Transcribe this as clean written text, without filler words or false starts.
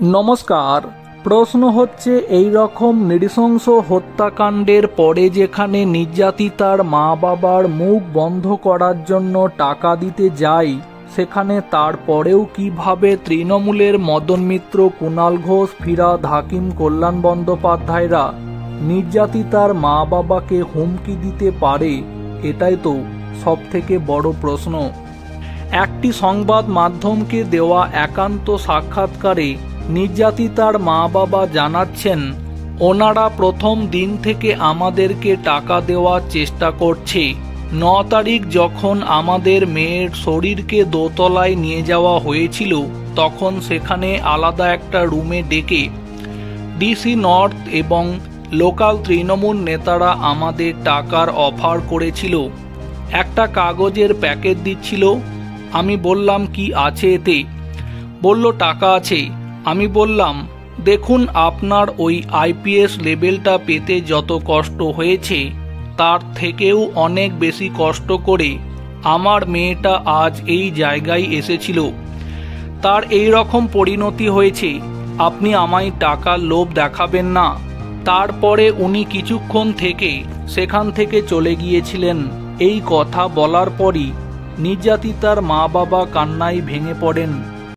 নমস্কার। প্রশ্ন হচ্ছে, এই রকম নৃশংস হত্যাকাণ্ডের পরে যেখানে নির্যাতিতার মা বাবার মুখ বন্ধ করার জন্য টাকা দিতে যায়, সেখানে তারপরেও কিভাবে তৃণমূলের মদন মিত্র, কুণাল ঘোষ, ফিরহাদ হাকিম, কল্যাণ বন্দ্যোপাধ্যায়রা নির্যাতিতার মা বাবাকে হুমকি দিতে পারে, এটাই তো সবথেকে বড় প্রশ্ন। একটি সংবাদ মাধ্যমকে দেওয়া একান্ত সাক্ষাৎকারে নির্যাতিতার মা বাবা জানাচ্ছেন, ওনারা প্রথম দিন থেকে আমাদেরকে টাকা দেওয়ার চেষ্টা করছে। 9 তারিখ যখন আমাদের মেয়ের শরীরকে দোতলায় নিয়ে যাওয়া হয়েছিল, তখন সেখানে আলাদা একটা রুমে ডেকে ডিসি নর্থ এবং লোকাল তৃণমূল নেতারা আমাদের টাকার অফার করেছিল। একটা কাগজের প্যাকেট দিচ্ছিল। আমি বললাম, কি আছে এতে? বলল, টাকা আছে। আমি বললাম, দেখুন, আপনার ওই আইপিএস লেভেলটা পেতে যত কষ্ট হয়েছে, তার থেকেও অনেক বেশি কষ্ট করে আমার মেয়েটা আজ এই জায়গায় এসেছিল। তার এই রকম পরিণতি হয়েছে। আপনি আমায় টাকার লোভ দেখাবেন না। তারপরে উনি কিছুক্ষণ থেকে সেখান থেকে চলে গিয়েছিলেন। এই কথা বলার পরই নির্যাতিতার মা বাবা কান্নায় ভেঙে পড়েন।